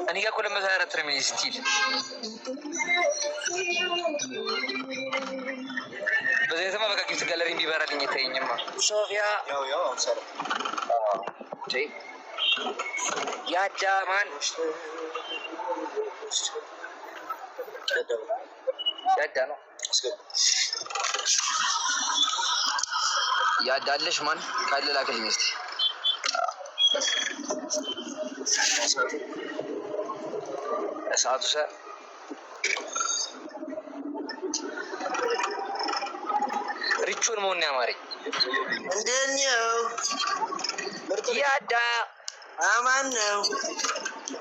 እኔ ጋር እኮ ለመሰረት ነው ስቲል በዚህ በቃ ጊፍት ጋለሪ እንዲበራልኝ ይታየኝማ። ሶፊያ ያው ሰራ ያዳማን ያዳ ነው ያዳለሽ ማን ካለ ላክልኝ እስቲ። እሳቱ ሰ ሪቹን መሆን ያማረኝ እንደኛው ያዳ አማን ነው።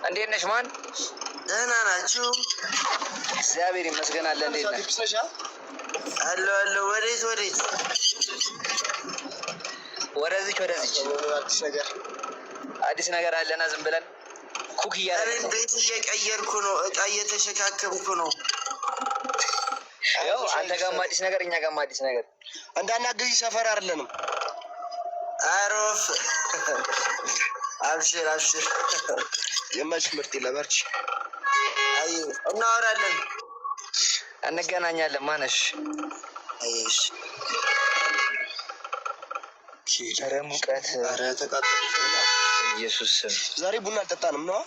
እንዴት ነሽ ማን? ደህና ናችሁ? እግዚአብሔር ይመስገን አለ። እንዴት ነሽ? አሎ ወዴት ወደዚች አዲስ ነገር አለና ዝም ብለን ኩክ እያደረግን ቤት እየቀየርኩ ነው። እቃ እየተሸካከምኩ ነው። ያው አንተ ጋርም አዲስ ነገር እኛ ጋርም አዲስ ነገር እንዳናግዚ ሰፈር አይደለንም። አሮፍ አብሽር የማች ምርጥ ለበርች አይ እናወራለን እንገናኛለን። ማነሽ አይሽ ኧረ ሙቀት ኧረ ተቃጠለ። ኢየሱስ ዛሬ ቡና አልጠጣንም ነው?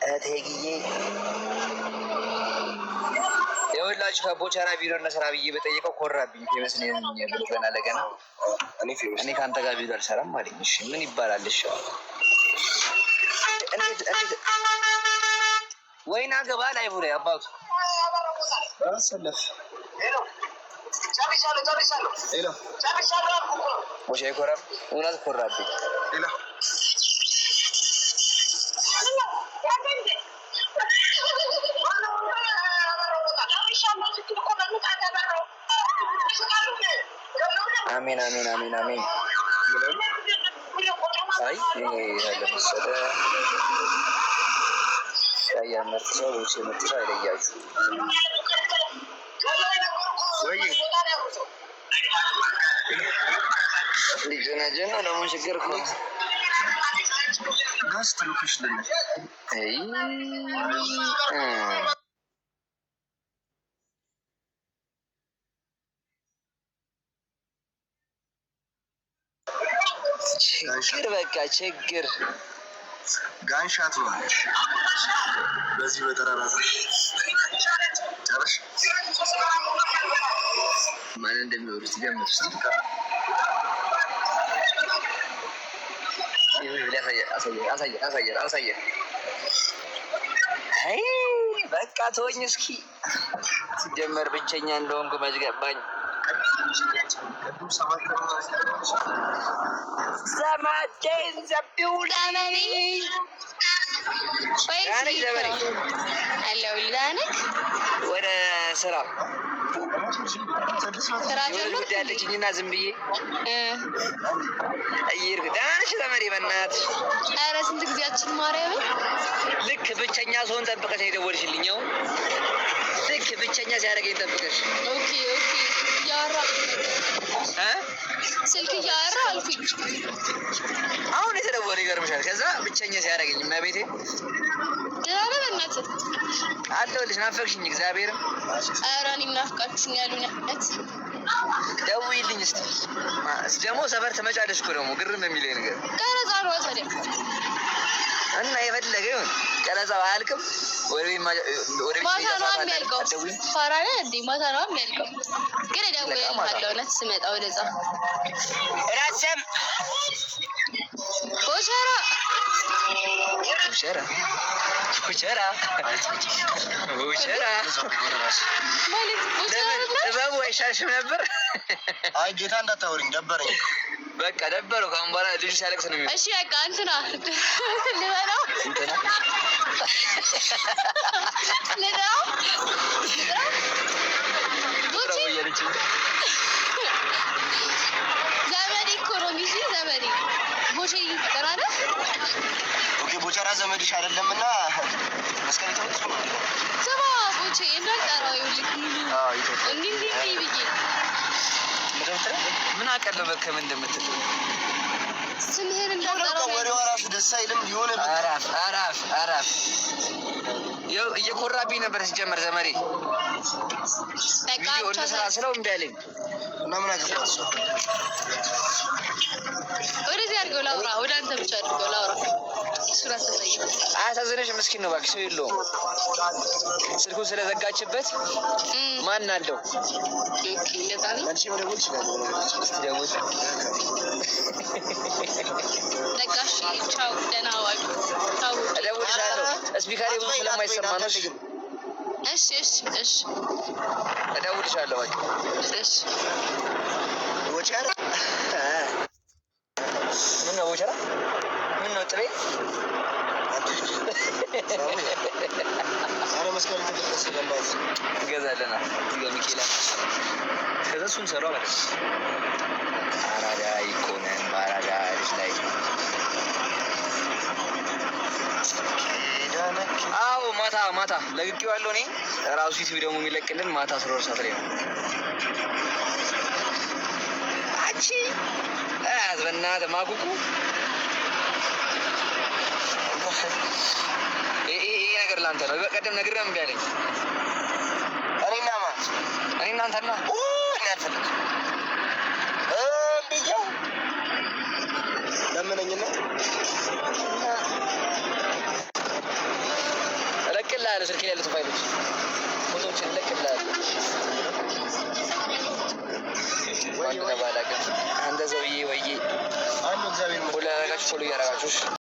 እቴግዬ የሁላችሁ ከቦቻራ ቢሮ እና ስራ ብዬ በጠየቀው ኮራብኝ። ፌመስኔ ብሎ ገና ለገና እኔ ከአንተ ጋር ቢሮ አልሰራም አለኝ። እሺ ምን ይባላል? እሺ እንዴት ወይና ገባ ላይ ብሎ አባቱ አሰለፍ ሄሎ ወሽ አይኮራም። እውነት ኮራብኝ። ሄሎ አሜን። አይ ለምሳሌ ያያመርት ሰው ወይስ የምትሰራ አይለያችሁ ወይ ሊጀናጀና ደግሞ ችግር እኮ ጋስት ሎኬሽን ችግር በቃ ችግር ጋንሻት ነው። በዚህ በተራራ ጨርሽ ማን እንደሚወሩት ገምቱ። አሳየ አይ በቃ ተወኝ እስኪ። ሲጀመር ብቸኛ እንደሆንኩ መች ገባኝ። ዘመዴን ዘቢውላኔ ወደ ስራ ያለችኝና ዝም ብዬ እየሄድኩ ደህና ነሽ ዘመዴ? በእናትሽ ኧረ ስንት ጊዜያችን ማርያምን። ልክ ብቸኛ ሰውን ጠብቀሽ ነው የደወልሽልኝ? ልክ ብቸኛ ሲያደርገኝ ጠብቀሽ ስልክ እያወራ አልኩኝ። አሁን የተደወለ ይገርምሻል። ከዛ ብቸኛ ሲያደርገኝ እመቤቴ ደህና ነህ? በእናትህ አለሁልሽ። ናፈቅሽኝ እግዚአብሔርን። ኧረ እኔም ናፍቃችሁኛል። እውነት ደውዪልኝ እስኪ። ደግሞ ሰፈር ትመጫለሽ እኮ ደግሞ ግርም የሚለኝ ነገር ቀረጻ ነው ታዲያ። እና የፈለገ ይሁን ቀረጻው አያልቅም። ማታ ነው የሚያልቀው። ፋራነ እንዴ ማታ ነው የሚያልቀው። ግን እደውልልሃለሁ እውነት ስመጣ ወደዛ። ራስም ቦቸራ ጥበቡ አይሻልሽም ነበር? አይ ጌታ እንዳታወሪኝ ደበረኝ። በቃ ደበረው። ከአሁን በኋላ ልጁ ሲያለቅስ ነው የሚሆነው። እሺ በቃ እንትና ልበለው ዘመዴ እኮ ነው ሚዜ ዘመዴ ቦቼ ይፈራል። ኦኬ ቦቸራ ዘመድሽ አይደለምና መስከረም ተወጥቶ ስማ ቦቼ እንዳልጠራው ይልክ እንዴ ብዬ ምንም የምትለው? ምን አውቃለሁ በከምን እንደምትል ስምህን እንዳጠራው ወሬዋ ራሱ ደስ አይልም። የሆነ አራፍ እየኮራብኝ ነበር ሲጀመር ዘመዴ ቪዲዮ እንደሰራ ስለው እምቢ አለኝ እና ምን አገባት እሷ። ወደዚህ አድርገው ላውራ፣ ወደ አንተ ብቻ አድርገው ላውራ። እሱን አስተሳይ አያሳዝንሽ? ምስኪን ነው እባክሽ፣ ሰው የለውም ስልኩን ስለዘጋችበት ማን አለው? አንቺ መደወል ይችላል። ደውል ለጋሽ ቻው፣ ደህና ዋሉ። ቻው እደውልልሻለሁ። ስፒከሬ ብዙ ስለማይሰማ ነው። እሺ እደውልልሻለሁ። እሺ ወጫራ ምን ነው ወጫራ? ምን ነው ጥሬ? አረ መስቀል ተደረሰ ለማለት እንገዛለና ሚኬላ ከዛ እሱን ሰራው ማለት አራዳ ይኮነን ባራዳ ልጅ ላይ አዎ ማታ ለግቄዋለሁ። እኔ ራሱ ዩቲዩብ ደግሞ የሚለቅልን ማታ 12 ሰዓት ላይ ነው። አንቺ በእናትህ ማኩኩ ይሄ ነገር ላንተ ነው። በቀደም ነግሬህ እምቢ አለኝ። እኔ እናንተና ያልፈልግ ብያው ለምነኝና እለቅልሃለሁ። ስልኬ ላይ ያሉትን ፋይሎች ፎቶዎችን እለቅልሃለሁ። አንተ ሰውዬ ወይዬ ሁሉ ያደረጋችሁ ፎሎ እያደረጋችሁ